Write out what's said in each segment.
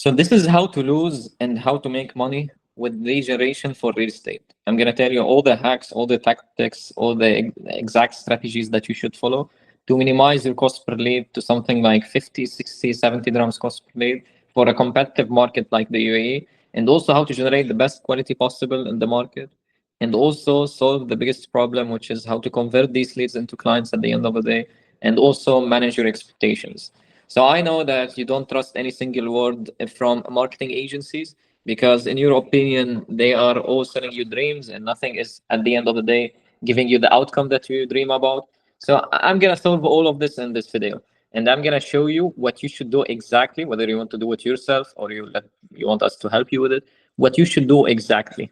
So this is how to lose and how to make money with lead generation for real estate. I'm going to tell you all the hacks, all the tactics, all the exact strategies that you should follow to minimize your cost per lead to something like 50, 60, 70 dirhams cost per lead for a competitive market like the UAE, and also how to generate the best quality possible in the market, and also solve the biggest problem, which is how to convert these leads into clients at the end of the day, and also manage your expectations. So I know that you don't trust any single word from marketing agencies because, in your opinion, they are all selling you dreams and nothing is at the end of the day giving you the outcome that you dream about. So I'm gonna solve all of this in this video, and I'm gonna show you what you should do exactly, whether you want to do it yourself or you want us to help you with it, what you should do exactly.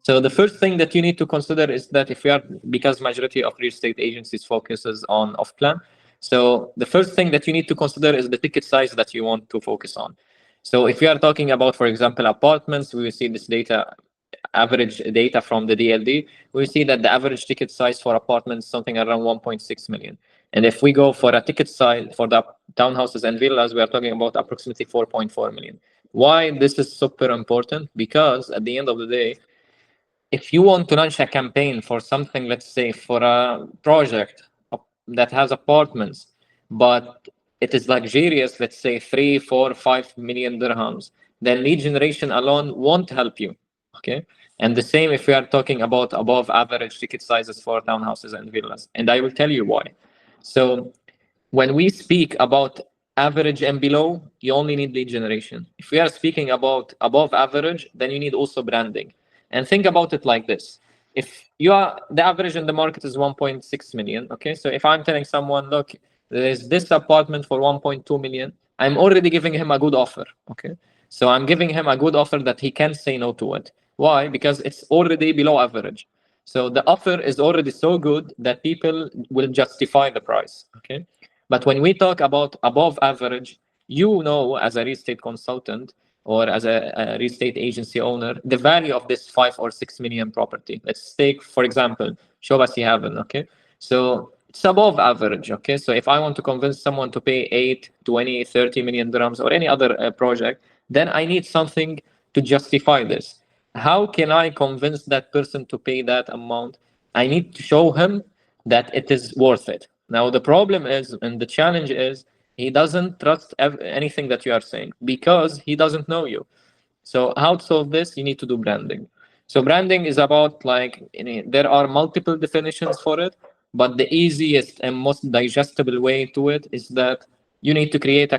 So the first thing that you need to consider is that if we are, because majority of real estate agencies focuses on off plan. So the first thing that you need to consider is the ticket size that you want to focus on. So if we are talking about, for example, apartments, we will see this data, average data from the DLD. We see that the average ticket size for apartments is something around 1.6 million. And if we go for a ticket size for the townhouses and villas, we are talking about approximately 4.4 million. Why this is super important? Because at the end of the day, if you want to launch a campaign for something, let's say for a project that has apartments, but it is luxurious, let's say 3, 4, 5 million dirhams, then lead generation alone won't help you. Okay. And the same if we are talking about above average ticket sizes for townhouses and villas. And I will tell you why. So when we speak about average and below, you only need lead generation. If we are speaking about above average, then you need also branding. And think about it like this. If you are, the average in the market is 1.6 million. Okay. So if I'm telling someone, look, there's this apartment for 1.2 million, I'm already giving him a good offer. Okay. So I'm giving him a good offer that he can't say no to it. Why? Because it's already below average. So the offer is already so good that people will justify the price. Okay. But when we talk about above average, you know, as a real estate consultant, or as a real estate agency owner, the value of this 5 or 6 million property. Let's take, for example, Shobasi Haven, okay? So it's above average, okay? So if I want to convince someone to pay 8, 20, 30 million dirhams or any other project, then I need something to justify this. How can I convince that person to pay that amount? I need to show him that it is worth it. Now, the problem is, and the challenge is, he doesn't trust anything that you are saying because he doesn't know you. So how to solve this? You need to do branding. So branding is about, like, there are multiple definitions for it, but the easiest and most digestible way to it is that you need to create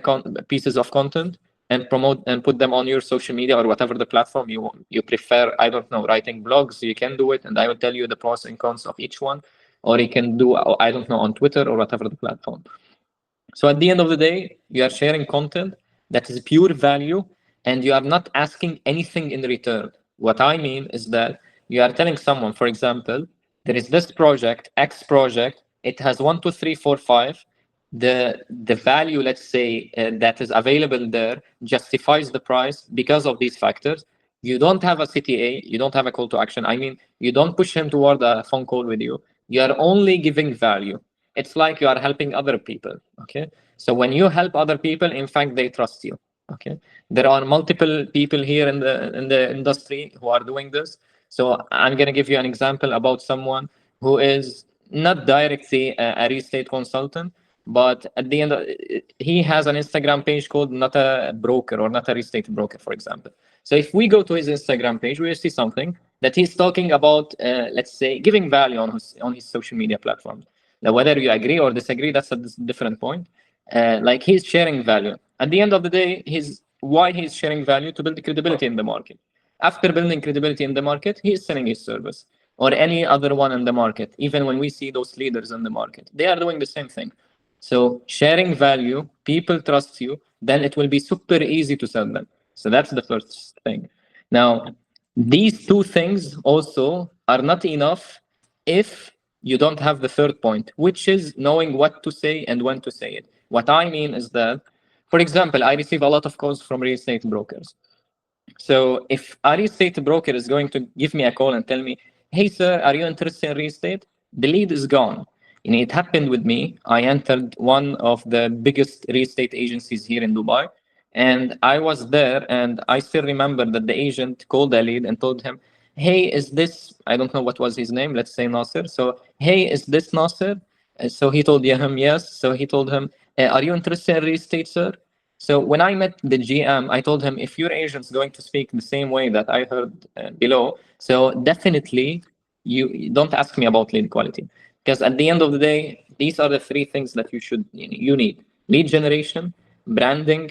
pieces of content and promote and put them on your social media or whatever the platform you prefer. I don't know, writing blogs, you can do it, and I will tell you the pros and cons of each one. Or you can do, I don't know, on Twitter or whatever the platform. So at the end of the day, you are sharing content that is pure value and you are not asking anything in return. What I mean is that you are telling someone, for example, there is this project, X project, it has 1, 2, 3, 4, 5. The value, let's say, that is available there justifies the price because of these factors. You don't have a CTA, you don't have a call to action. I mean, you don't push him toward a phone call with you. You are only giving value. It's like you are helping other people. Okay. So when you help other people, in fact, they trust you. Okay. There are multiple people here in the industry who are doing this. So I'm going to give you an example about someone who is not directly a real estate consultant, but at the end, he has an Instagram page called Not a Broker or Not a Real Estate Broker, for example. So if we go to his Instagram page, we will see something that he's talking about, let's say, giving value on his social media platforms. Now, whether you agree or disagree, that's a different point. Like, he's sharing value. At the end of the day, why he's sharing value? To build credibility in the market. After building credibility in the market, he is selling his service, or any other one in the market. Even when we see those leaders in the market, they are doing the same thing. So sharing value, people trust you, then it will be super easy to sell them. So that's the first thing. Now, these two things also are not enough if you don't have the third point, which is knowing what to say and when to say it. What I mean is that, for example, I receive a lot of calls from real estate brokers. So if a real estate broker is going to give me a call and tell me, hey, sir, are you interested in real estate? The lead is gone. And it happened with me. I entered one of the biggest real estate agencies here in Dubai. And I was there, and I still remember that the agent called the lead and told him, "Hey, is this?" I don't know what was his name. Let's say Nasser. So, "Hey, is this Nasser?" So he told him yes. So he told him, "Are you interested in real estate, sir?" So when I met the GM, I told him, if your agent's going to speak the same way that I heard below, so definitely you don't ask me about lead quality, because at the end of the day, these are the three things that you need: lead generation, branding,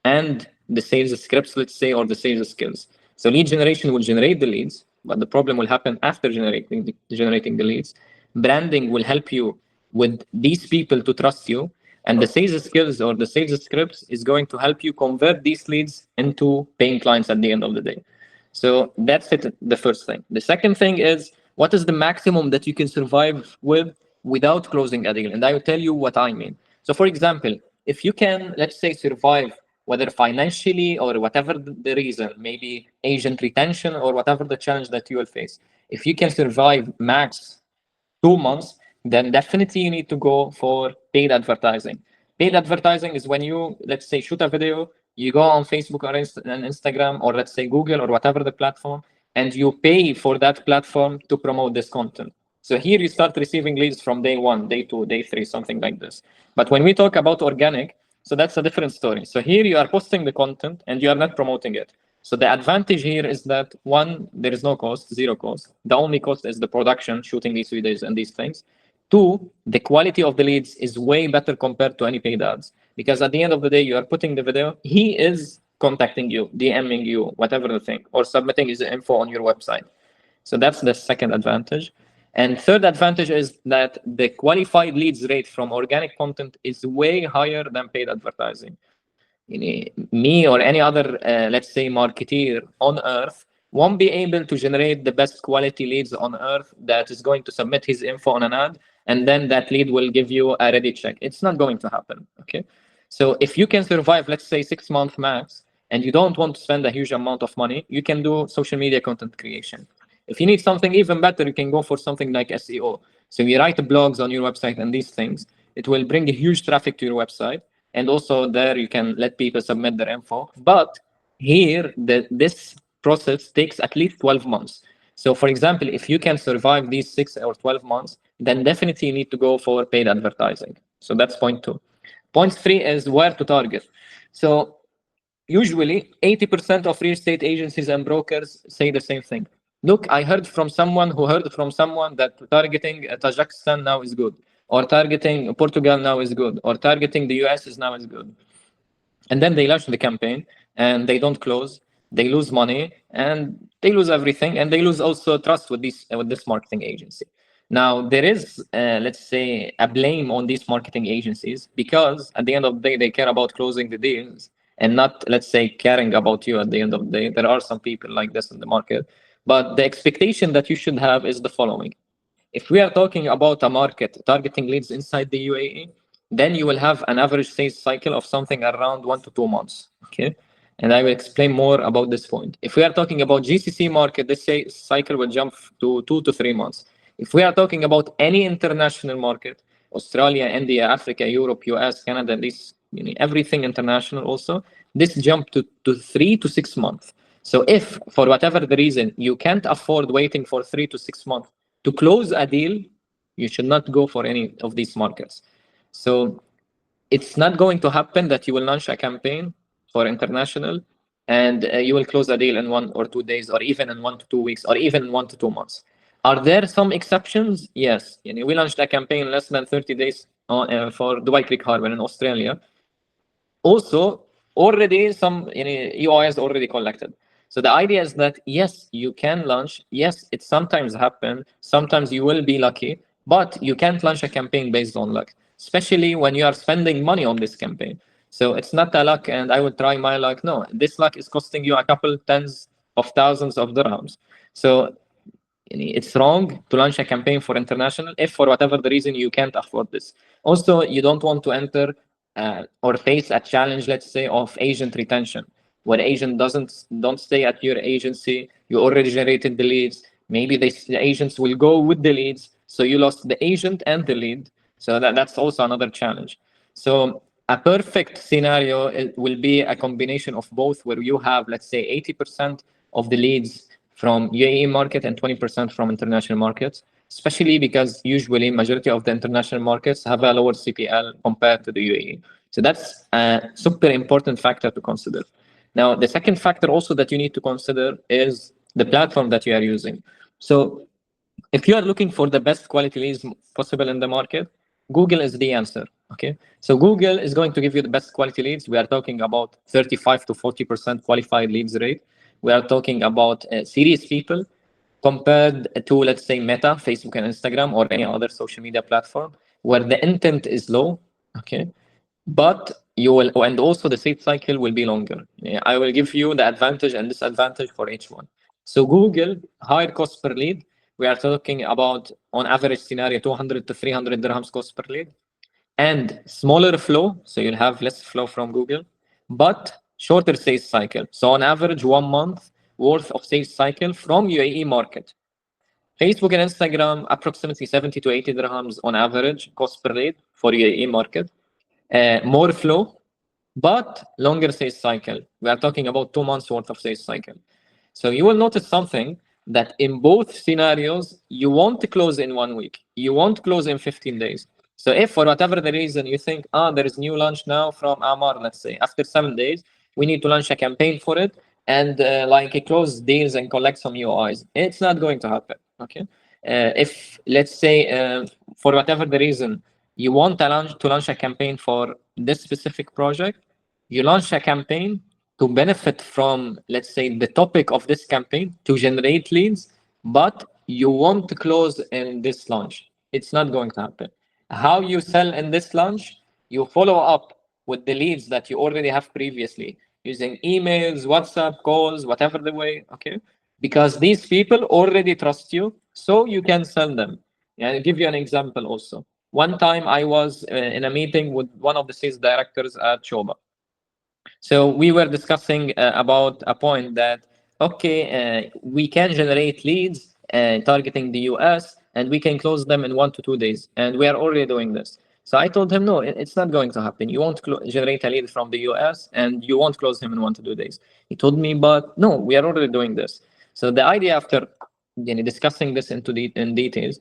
and the sales scripts, let's say, or the sales skills. So lead generation will generate the leads, but the problem will happen after generating the leads. Branding will help you with these people to trust you, and the sales skills or the sales scripts is going to help you convert these leads into paying clients at the end of the day. So that's it, the first thing. The second thing is, what is the maximum that you can survive with without closing a deal? And I will tell you what I mean. So for example, if you can, let's say, survive, whether financially or whatever the reason, maybe agent retention or whatever the challenge that you will face, if you can survive max 2 months, then definitely you need to go for paid advertising. Paid advertising is when you, let's say, shoot a video, you go on Facebook or Instagram, or let's say Google or whatever the platform, and you pay for that platform to promote this content. So here you start receiving leads from day one, day two, day three, something like this. But when we talk about organic, so that's a different story. So here you are posting the content and you are not promoting it. So the advantage here is that, one, there is no cost, zero cost. The only cost is the production, shooting these videos and these things. Two, the quality of the leads is way better compared to any paid ads, because at the end of the day, you are putting the video, he is contacting you, DMing you, whatever the thing, or submitting his info on your website. So that's the second advantage. And third advantage is that the qualified leads rate from organic content is way higher than paid advertising. Me or any other, let's say, marketeer on earth won't be able to generate the best quality leads on earth that is going to submit his info on an ad, and then that lead will give you a ready check. It's not going to happen. Okay. So if you can survive, let's say 6 months max, and you don't want to spend a huge amount of money, you can do social media content creation. If you need something even better, you can go for something like SEO. So you write blogs on your website and these things, it will bring a huge traffic to your website. And also there you can let people submit their info. But here, this process takes at least 12 months. So for example, if you can survive these 6 or 12 months, then definitely you need to go for paid advertising. So that's point two. Point three is where to target. So usually 80% of real estate agencies and brokers say the same thing. Look, I heard from someone who heard from someone that targeting Tajikistan now is good, or targeting Portugal now is good, or targeting the US is now is good. And then they launch the campaign and they don't close, they lose money, and they lose everything, and they lose also trust with this marketing agency. Now there is, let's say, a blame on these marketing agencies, because at the end of the day they care about closing the deals and not, let's say, caring about you at the end of the day. There are some people like this in the market, but the expectation that you should have is the following: if we are talking about a market targeting leads inside the UAE, then you will have an average sales cycle of something around 1 to 2 months. Okay. And I will explain more about this point. If we are talking about GCC market, this cycle will jump to 2 to 3 months. If we are talking about any international market, Australia, India, Africa, Europe, US, Canada, this, everything international also, this jump to 3 to 6 months. So if for whatever the reason you can't afford waiting for 3 to 6 months to close a deal, you should not go for any of these markets. So it's not going to happen that you will launch a campaign for international and you will close a deal in 1 or 2 days, or even in 1 to 2 weeks, or even in 1 to 2 months. Are there some exceptions? Yes. We launched a campaign in less than 30 days for Dubai Creek Harbor in Australia. Also, already some EOIs already collected. So the idea is that, yes, you can launch. Yes, it sometimes happens. Sometimes you will be lucky, but you can't launch a campaign based on luck, especially when you are spending money on this campaign. So it's not a luck and I will try my luck. No, this luck is costing you a couple tens of thousands of dirhams. So it's wrong to launch a campaign for international if for whatever the reason you can't afford this. Also, you don't want to enter or face a challenge, let's say, of agent retention, where agent don't stay at your agency. You already generated the leads. Maybe the agents will go with the leads, so you lost the agent and the lead. So that's also another challenge. So A perfect scenario will be a combination of both, where you have, let's say, 80% of the leads from UAE market and 20% from international markets, especially because usually majority of the international markets have a lower CPL compared to the UAE. So that's a super important factor to consider. Now, the second factor also that you need to consider is the platform that you are using. So if you are looking for the best quality leads possible in the market, Google is the answer. Okay, so Google is going to give you the best quality leads. We are talking about 35 to 40% qualified leads rate. We are talking about serious people compared to, let's say, Meta, Facebook, and Instagram, or any other social media platform where the intent is low. Okay, but you will, and also the sales cycle will be longer. Yeah, I will give you the advantage and disadvantage for each one. So Google, higher cost per lead. We are talking about, on average scenario, 200 to 300 dirhams cost per lead, and smaller flow. So you'll have less flow from Google, but shorter sales cycle. So on average, 1 month worth of sales cycle from UAE market. Facebook and Instagram, approximately 70 to 80 dirhams on average cost per lead for UAE market. More flow, but longer sales cycle. We are talking about 2 months worth of sales cycle. So you will notice something, that in both scenarios, you won't close in 1 week. You won't close in 15 days. So if for whatever the reason you think, there is new launch now from Amar, let's say, after 7 days, we need to launch a campaign for it and close deals and collect some UIs. It's not going to happen. Okay. If, let's say, for whatever the reason, you want to launch a campaign for this specific project, you launch a campaign to benefit from, let's say, the topic of this campaign to generate leads, but you want to close in this launch. It's not going to happen. How you sell in this launch, you follow up with the leads that you already have previously using emails, WhatsApp calls, whatever the way, okay? Because these people already trust you, so you can sell them. Yeah, I'll give you an example also. One time I was in a meeting with one of the sales directors at Shoba. So we were discussing about a point that, okay, we can generate leads targeting the US, and we can close them in 1 to 2 days. And we are already doing this. So I told him, no, it's not going to happen. You won't generate a lead from the US and you won't close him in 1 to 2 days. He told me, but no, we are already doing this. So the idea, after discussing this in details,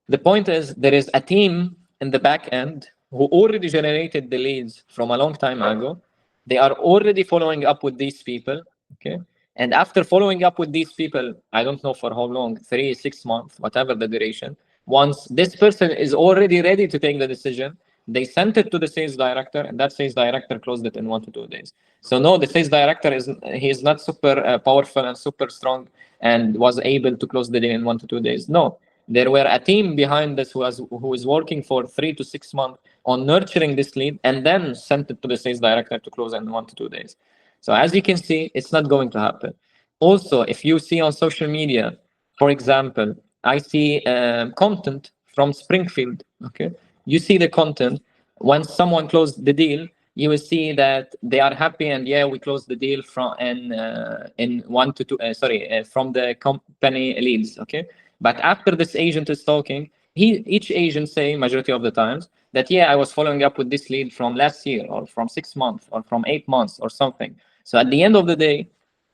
the point is, there is a team in the back end who already generated the leads from a long time ago. They are already following up with these people. Okay. And after following up with these people, I don't know for how long, 3, 6 months, whatever the duration, once this person is already ready to take the decision, they sent it to the sales director, and that sales director closed it in 1 to 2 days. So no, the sales director is not super powerful and super strong and was able to close the deal in 1 to 2 days. No, there were a team behind this who is working for 3 to 6 months on nurturing this lead, and then sent it to the sales director to close in 1 to 2 days. So as you can see, it's not going to happen. Also, if you see on social media, for example, I see content from Springfield. Okay, you see the content. Once someone closed the deal, you will see that they are happy, and yeah, we closed the deal from in 1 to 2. From the company leads. Okay, but after this agent is talking, each agent say majority of the times that, yeah, I was following up with this lead from last year, or from 6 months, or from 8 months, or something. So at the end of the day,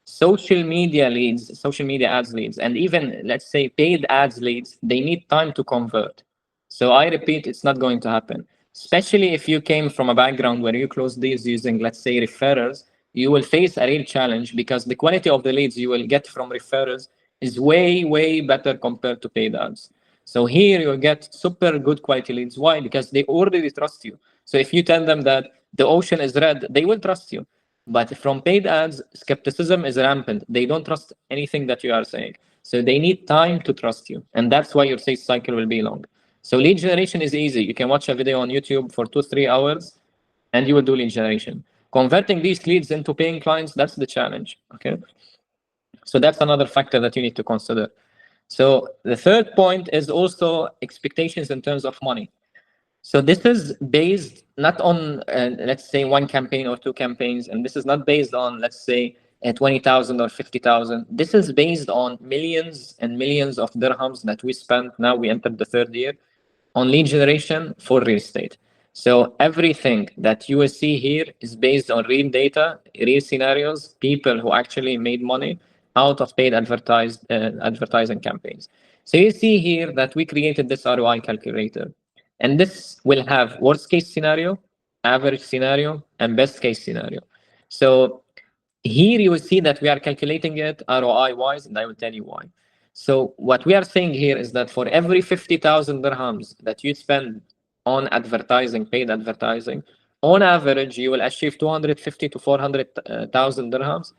social media leads, social media ads leads, and even, let's say, paid ads leads, they need time to convert. So I repeat, it's not going to happen. Especially if you came from a background where you close deals using, let's say, referrals, you will face a real challenge, because the quality of the leads you will get from referrals is way, way better compared to paid ads. So here you get super good quality leads. Why? Because they already trust you. So if you tell them that the ocean is red, they will trust you. But from paid ads, skepticism is rampant. They don't trust anything that you are saying. So they need time to trust you. And that's why your sales cycle will be long. So lead generation is easy. You can watch a video on YouTube for 2-3 hours and you will do lead generation. Converting these leads into paying clients, that's the challenge. Okay. So that's another factor that you need to consider. So the third point is also expectations in terms of money. So this is based not on, let's say, one campaign or 2 campaigns, and this is not based on, let's say, 20,000 or 50,000. This is based on millions and millions of dirhams that we spent. Now we entered the 3rd year on lead generation for real estate. So everything that you will see here is based on real data, real scenarios, people who actually made money out of paid advertising campaigns. So you see here that we created this ROI calculator, and this will have worst case scenario, average scenario, and best case scenario. So here you will see that we are calculating it ROI wise, and I will tell you why. So what we are saying here is that for every 50,000 dirhams that you spend on advertising, paid advertising, on average, you will achieve 250 to 400,000 dirhams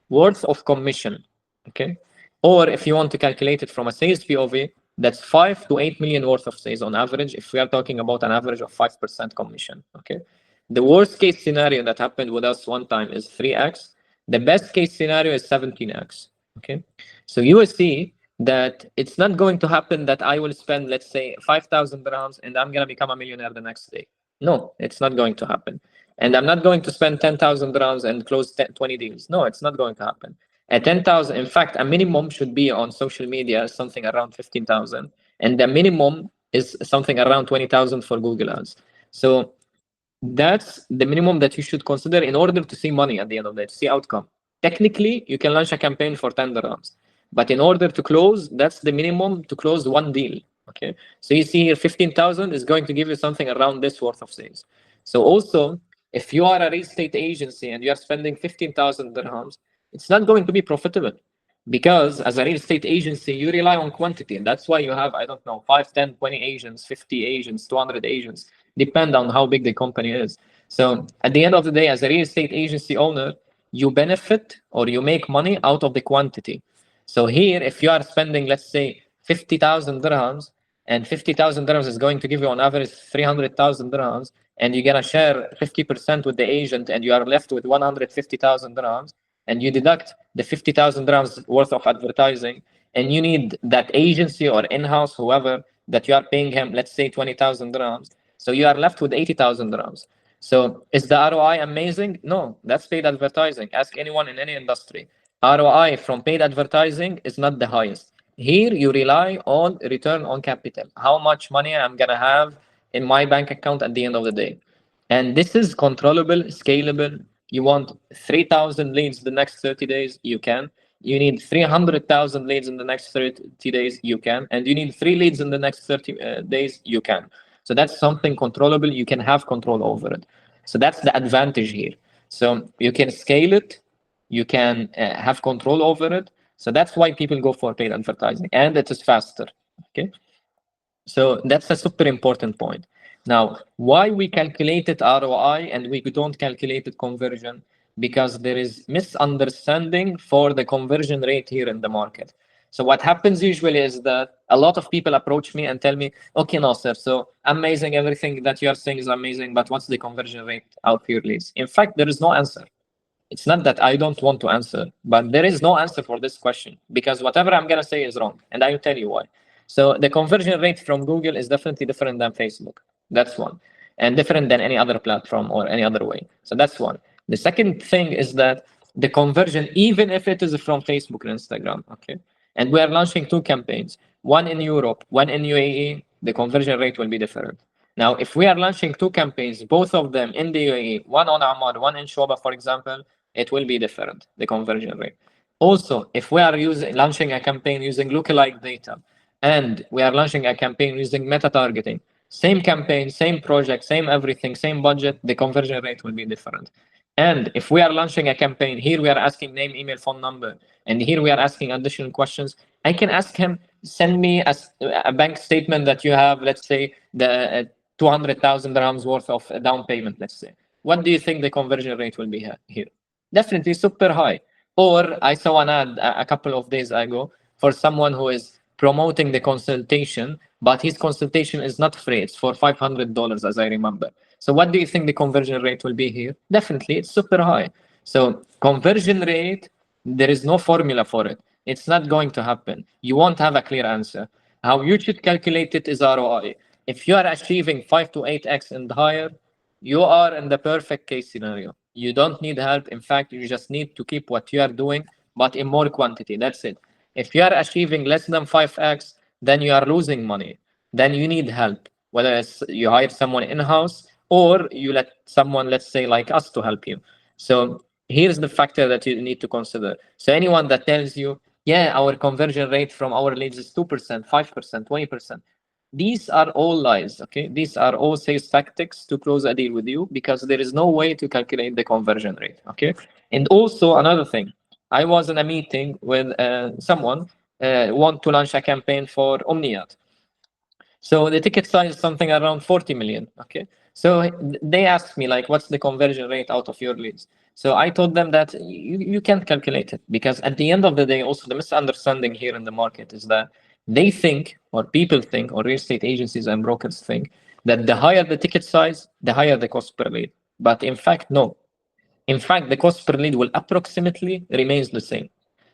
worth of commission. Okay. Or if you want to calculate it from a sales POV, that's 5 to 8 million worth of sales on average, if we are talking about an average of 5% commission. Okay. The worst case scenario that happened with us one time is 3x. The best case scenario is 17x. Okay. So you will see that it's not going to happen that I will spend, let's say, 5,000 dirhams and I'm going to become a millionaire the next day. No, it's not going to happen. And I'm not going to spend 10,000 dirhams and close 20 deals. No, it's not going to happen. At 10,000, in fact, a minimum should be on social media something around 15,000. And the minimum is something around 20,000 for Google Ads. So that's the minimum that you should consider in order to see money at the end of the day, to see outcome. Technically, you can launch a campaign for 10 dirhams. But in order to close, that's the minimum to close one deal. Okay. So you see here 15,000 is going to give you something around this worth of sales. So also, if you are a real estate agency and you are spending 15,000 dirhams, it's not going to be profitable because as a real estate agency, you rely on quantity. And that's why you have, I don't know, 5, 10, 20 agents, 50 agents, 200 agents, depend on how big the company is. So at the end of the day, as a real estate agency owner, you benefit or you make money out of the quantity. So here, if you are spending, let's say, 50,000 dirhams, and 50,000 dirhams is going to give you on average 300,000 dirhams, and you're going to share 50% with the agent, and you are left with 150,000 dirhams, and you deduct the 50,000 dirhams worth of advertising, and you need that agency or in-house, whoever, that you are paying him, let's say 20,000 dirhams. So you are left with 80,000 dirhams. So is the ROI amazing? No, that's paid advertising. Ask anyone in any industry. ROI from paid advertising is not the highest. Here you rely on return on capital. How much money I'm gonna have in my bank account at the end of the day. And this is controllable, scalable. You want 3,000 leads the next 30 days, you can. You need 300,000 leads in the next 30 days, you can. And you need 3 leads in the next 30 days, you can. So that's something controllable. You can have control over it. So that's the advantage here. So you can scale it. You can have control over it. So that's why people go for paid advertising, and it is faster. Okay. So that's a super important point. Now, why we calculated ROI and we don't calculate it conversion? Because there is misunderstanding for the conversion rate here in the market. So what happens usually is that a lot of people approach me and tell me, okay, Nasser, so amazing, everything that you are saying is amazing, but what's the conversion rate out of your leads? In fact, there is no answer. It's not that I don't want to answer, but there is no answer for this question because whatever I'm going to say is wrong. And I will tell you why. So the conversion rate from Google is definitely different than Facebook. That's one. And different than any other platform or any other way. So that's one. The second thing is that the conversion, even if it is from Facebook and Instagram, okay? And we are launching 2 campaigns, one in Europe, one in UAE, the conversion rate will be different. Now, if we are launching 2 campaigns, both of them in the UAE, one on Amar, one in Shoba, for example, it will be different, the conversion rate. Also, if we are launching a campaign using lookalike data, and we are launching a campaign using meta targeting, same campaign, same project, same everything, same budget, the conversion rate will be different. And if we are launching a campaign, here we are asking name, email, phone number, and here we are asking additional questions. I can ask him, send me a bank statement that you have, let's say, the 200,000 dirhams worth of down payment, let's say. What do you think the conversion rate will be here? Definitely super high. Or I saw an ad a couple of days ago for someone who is promoting the consultation, but his consultation is not free. It's for $500, as I remember. So what do you think the conversion rate will be here? Definitely, it's super high. So conversion rate, there is no formula for it. It's not going to happen. You won't have a clear answer. How you should calculate it is ROI. If you are achieving 5 to 8x and higher, you are in the perfect case scenario. You don't need help. In fact, you just need to keep what you are doing, but in more quantity. That's it. If you are achieving less than 5x, then you are losing money. Then you need help. Whether it's you hire someone in-house or you let someone, let's say like us, to help you. So here's the factor that you need to consider. So anyone that tells you, yeah, our conversion rate from our leads is 2%, 5%, 20%, these are all lies. Okay, these are all sales tactics to close a deal with you, because there is no way to calculate the conversion rate. Okay, and also another thing, I was in a meeting with someone want to launch a campaign for Omniat. So the ticket size is something around 40 million. Okay. So they asked me, like, what's the conversion rate out of your leads? So I told them that you can't calculate it, because at the end of the day, also the misunderstanding here in the market is that they think, or people think, or real estate agencies and brokers think, that the higher the ticket size, the higher the cost per lead. But in fact, no. In fact, the cost per lead will approximately remains the same.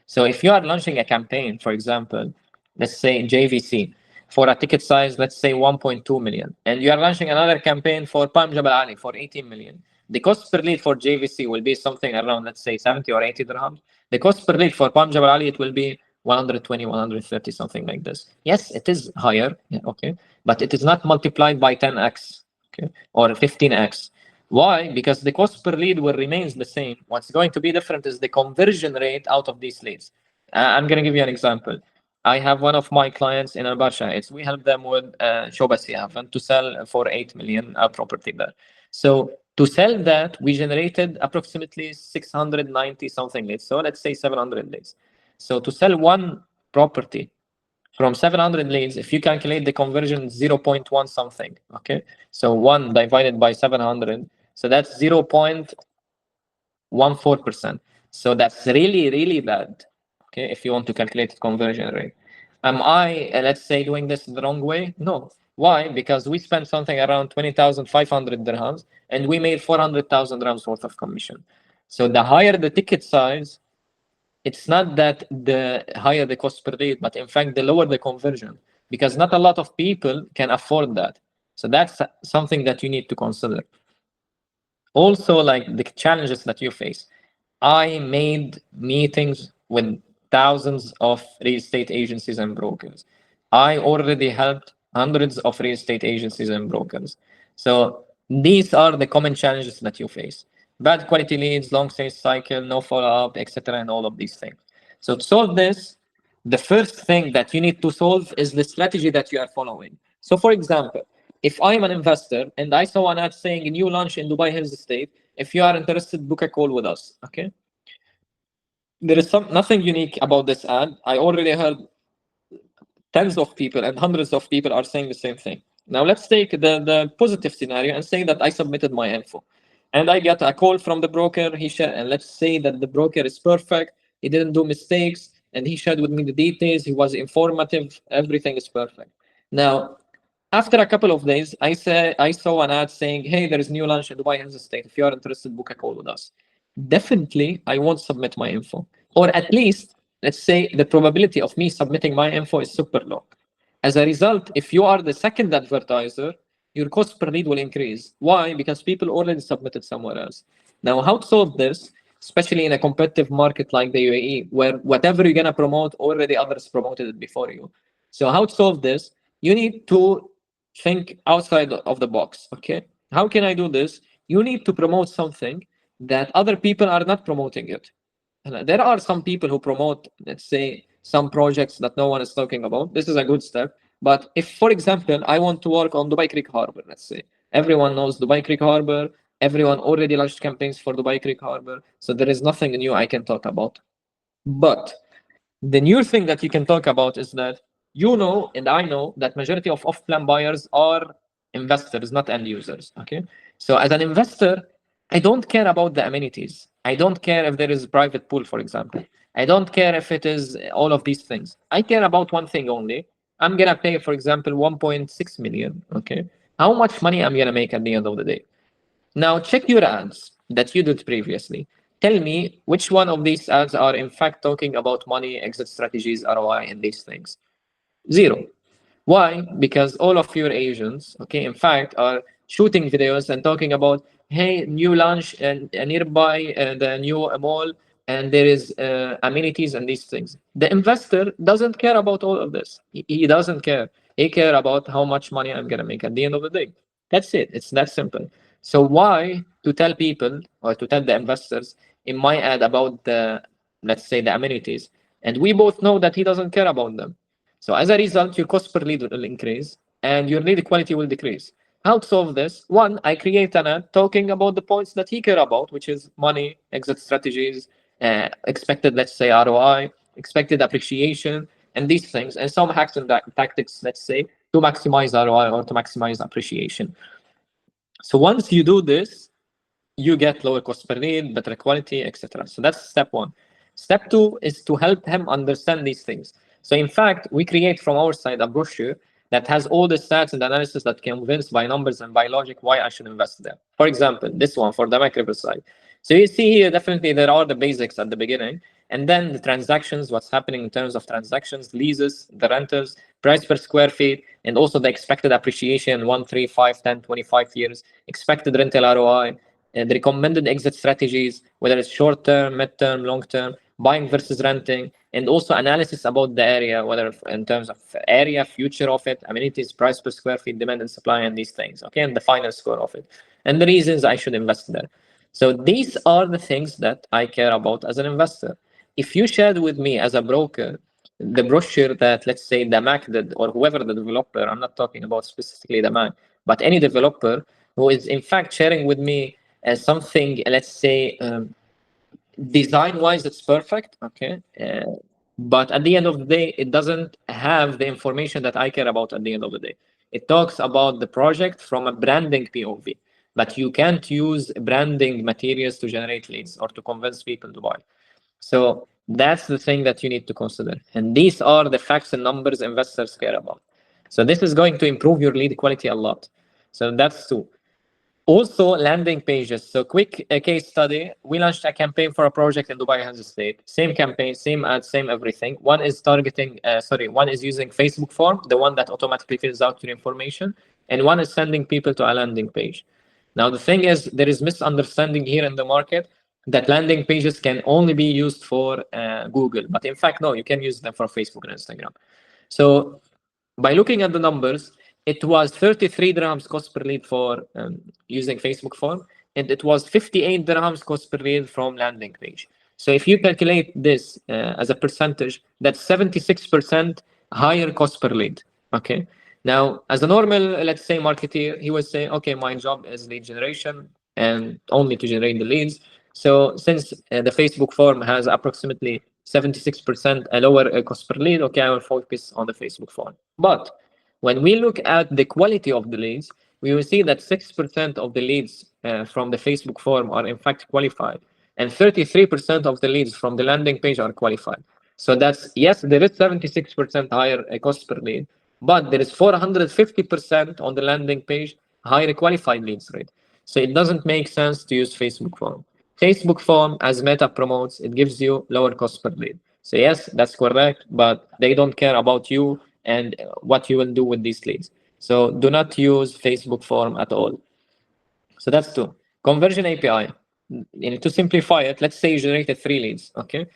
So if you are launching a campaign, for example, let's say JVC, for a ticket size, let's say 1.2 million, and you are launching another campaign for Palm Jabal Ali for 18 million, the cost per lead for JVC will be something around, let's say, 70 or 80 dirhams. The cost per lead for Palm Jabal Ali, it will be 120, 130, something like this. Yes, it is higher, yeah, okay, but it is not multiplied by 10x, okay, or 15x. Why? Because the cost per lead will remains the same. What's going to be different is the conversion rate out of these leads. I'm going to give you an example. I have one of my clients in Al Barsha. We help them with Shobasi Haven to sell for 8 million property there. So to sell that, we generated approximately 690 something leads. So let's say 700 leads. So to sell one property from 700 leads, if you calculate the conversion, 0.1 something. Okay. So 1 divided by 700. So that's 0.14%. So that's really, really bad. Okay. If you want to calculate conversion rate. Am I, let's say, doing this the wrong way? No. Why? Because we spent something around 20,500 dirhams and we made 400,000 dirhams worth of commission. So the higher the ticket size, it's not that the higher the cost per lead, but in fact, the lower the conversion, because not a lot of people can afford that. So that's something that you need to consider. Also, like the challenges that you face. I made meetings with thousands of real estate agencies and brokers. I already helped hundreds of real estate agencies and brokers. So these are the common challenges that you face. Bad quality leads, long sales cycle, no follow-up, etc., and all of these things. So to solve this, the first thing that you need to solve is the strategy that you are following. So for example, if I'm an investor and I saw an ad saying a new launch in Dubai Hills Estate, if you are interested, book a call with us. Okay. There is nothing unique about this ad. I already heard tens of people and hundreds of people are saying the same thing. Now let's take the positive scenario and say that I submitted my info and I get a call from the broker. And let's say that the broker is perfect. He didn't do mistakes and he shared with me the details. He was informative. Everything is perfect. Now, after a couple of days, I saw an ad saying, hey, there is new launch in Dubai Hills Estate. If you are interested, book a call with us. Definitely, I won't submit my info. Or at least, let's say the probability of me submitting my info is super low. As a result, if you are the second advertiser, your cost per lead will increase. Why? Because people already submitted somewhere else. Now, how to solve this, especially in a competitive market like the UAE, where whatever you're going to promote, already others promoted it before you. So how to solve this? You need to think outside of the box. Okay. How can I do this? You need to promote something that other people are not promoting it. And there are some people who promote, let's say, some projects that no one is talking about. This is a good step. But if, for example, I want to work on Dubai Creek Harbor, let's say, everyone knows Dubai Creek Harbor, everyone already launched campaigns for Dubai Creek Harbor, so there is nothing new I can talk about. But the new thing that you can talk about is that you know, and I know, that majority of off-plan buyers are investors, not end users. Okay. So as an investor, I don't care about the amenities. I don't care if there is private pool, for example. I don't care if it is all of these things. I care about one thing only. I'm gonna pay, for example, 1.6 million. Okay. How much money I'm gonna make at the end of the day? Now check your ads that you did previously. Tell me which one of these ads are in fact talking about money, exit strategies, ROI, and these things. Zero. Why? Because all of your agents, okay, in fact, are shooting videos and talking about, hey, new launch and nearby the new mall, and there is amenities and these things. The investor doesn't care about all of this. He doesn't care. He care about how much money I'm gonna make at the end of the day. That's it. It's that simple. So why to tell people or to tell the investors in my ad about the, let's say, the amenities, and we both know that he doesn't care about them. So as a result, your cost per lead will increase and your lead quality will decrease. How to solve this? One, I create an ad talking about the points that he care about, which is money, exit strategies, expected, let's say, ROI, expected appreciation, and these things, and some hacks and tactics, let's say, to maximize ROI or to maximize appreciation. So once you do this, you get lower cost per lead, better quality, etc. So that's step one. Step two is to help him understand these things. So in fact, we create from our side a brochure that has all the stats and analysis that can convince by numbers and by logic why I should invest there. For example, this one for the macro side. So you see here, definitely there are the basics at the beginning, and then the transactions, what's happening in terms of transactions, leases, the rentals, price per square feet, and also the expected appreciation 1, 3, 5, 10, 25 years, expected rental ROI, the recommended exit strategies, whether it's short term, mid term, long term, buying versus renting, and also analysis about the area, whether in terms of area, future of it, amenities, price per square feet, demand and supply, and these things, okay, and the final score of it, and the reasons I should invest there. So these are the things that I care about as an investor. If you shared with me as a broker the brochure that, let's say, the Mac did, or whoever the developer, I'm not talking about specifically the Mac, but any developer who is in fact sharing with me something, let's say, design-wise, it's perfect, okay? But at the end of the day, it doesn't have the information that I care about at the end of the day. It talks about the project from a branding POV, but you can't use branding materials to generate leads or to convince people to buy. So that's the thing that you need to consider. And these are the facts and numbers investors care about. So this is going to improve your lead quality a lot. So that's two. Also, landing pages. So quick case study. We launched a campaign for a project in Dubai Hands Estate. Same campaign, same ad, same everything. One is targeting, one is using Facebook form, the one that automatically fills out your information. And one is sending people to a landing page. Now, the thing is, there is misunderstanding here in the market that landing pages can only be used for Google. But in fact, no, you can use them for Facebook and Instagram. So by looking at the numbers, it was 33 dirhams cost per lead for using Facebook form, and it was 58 dirhams cost per lead from landing page. So if you calculate this as a percentage, that's 76% higher cost per lead. Okay. Now, as a normal, let's say, marketer, he would say, okay, my job is lead generation and only to generate the leads. So since the Facebook form has approximately 76% a lower cost per lead, okay, I will focus on the Facebook form. But when we look at the quality of the leads, we will see that 6% of the leads from the Facebook form are in fact qualified, and 33% of the leads from the landing page are qualified. So that's, yes, there is 76% higher cost per lead, but there is 450% on the landing page higher qualified leads rate. So it doesn't make sense to use Facebook form. Facebook form, as Meta promotes, it gives you lower cost per lead. So yes, that's correct, but they don't care about you and what you will do with these leads. So do not use Facebook form at all. So that's two. Conversion API. To simplify it, let's say you generated 3 leads, okay?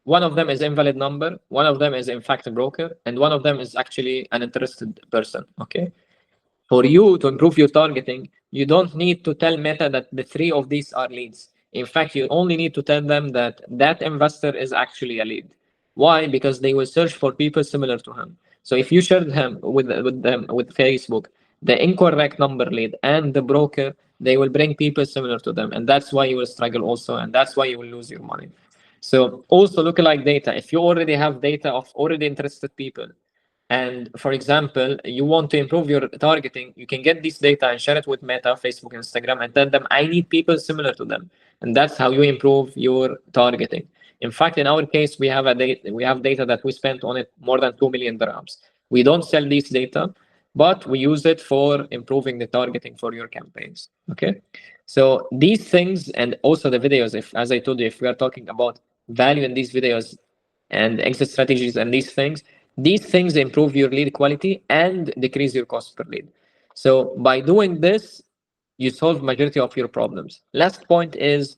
One of them is invalid number, one of them is in fact a broker, and one of them is actually an interested person, okay? For you to improve your targeting, you don't need to tell Meta that the 3 of these are leads. In fact, you only need to tell them that that investor is actually a lead. Why? Because they will search for people similar to him. So if you shared him with Facebook, the incorrect number lead and the broker, they will bring people similar to them, and that's why you will struggle also, and that's why you will lose your money. So also lookalike data. If you already have data of already interested people, and for example, you want to improve your targeting, you can get this data and share it with Meta, Facebook, Instagram, and tell them, I need people similar to them. And that's how you improve your targeting. In fact, in our case, we have data that we spent on it more than 2 million dirhams. We don't sell these data, but we use it for improving the targeting for your campaigns. Okay. So these things, and also the videos, as I told you, if we are talking about value in these videos and exit strategies and these things improve your lead quality and decrease your cost per lead. So by doing this, you solve majority of your problems. Last point is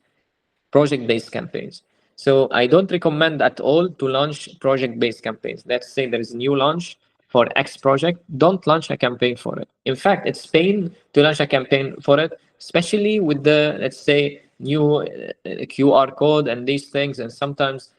project-based campaigns. So I don't recommend at all to launch project-based campaigns. Let's say there is a new launch for X project. Don't launch a campaign for it. In fact, it's pain to launch a campaign for it especially with the, let's say, new QR code and these things. And sometimes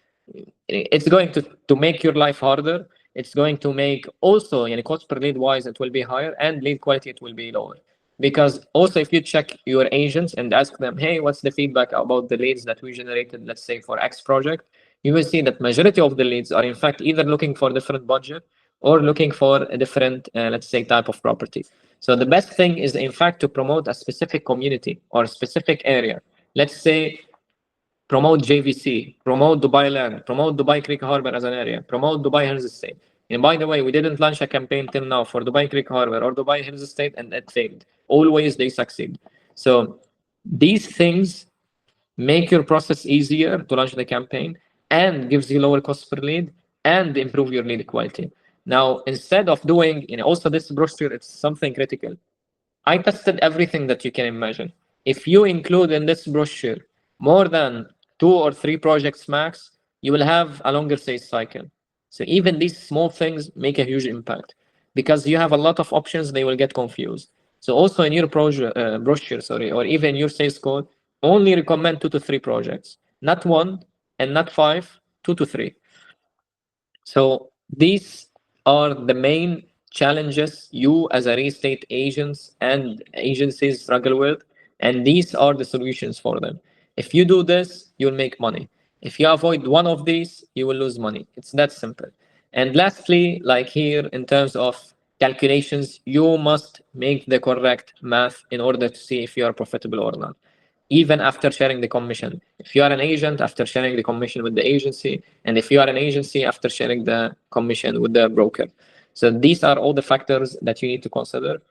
it's going to make your life harder. It's going to make also, cost per lead wise, it will be higher, and lead quality, it will be lower. Because also, if you check your agents and ask them, hey, what's the feedback about the leads that we generated, let's say for X project, you will see that majority of the leads are in fact either looking for different budget or looking for a different, let's say, type of property. So the best thing is in fact to promote a specific community or a specific area. Let's say promote JVC, promote Dubai Land, promote Dubai Creek Harbor as an area, promote Dubai Hills Estate. And by the way, we didn't launch a campaign till now for Dubai Creek Harbor or Dubai Hills Estate, and it failed. Always they succeed. So these things make your process easier to launch the campaign and gives you lower cost per lead and improve your lead quality. Now, instead of doing, also this brochure, it's something critical. I tested everything that you can imagine. If you include in this brochure more than 2 or 3 projects max, you will have a longer sales cycle. So even these small things make a huge impact because you have a lot of options, they will get confused. So also in your brochure, or even your sales code, only recommend 2 to 3 projects, not 1 and not 5, 2 to 3. So these are the main challenges you as a real estate agents and agencies struggle with, and these are the solutions for them. If you do this, you'll make money. If you avoid one of these, you will lose money. It's that simple. And lastly, like here in terms of calculations, you must make the correct math in order to see if you are profitable or not, even after sharing the commission. If you are an agent, after sharing the commission with the agency, and if you are an agency, after sharing the commission with the broker. So these are all the factors that you need to consider.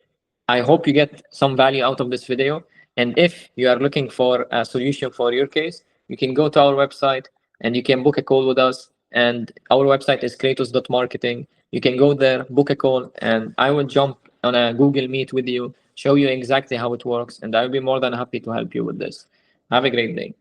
I hope you get some value out of this video. And if you are looking for a solution for your case, you can go to our website and you can book a call with us. And our website is kratos.marketing. You can go there, book a call, and I will jump on a Google Meet with you, show you exactly how it works, and I'll be more than happy to help you with this. Have a great day.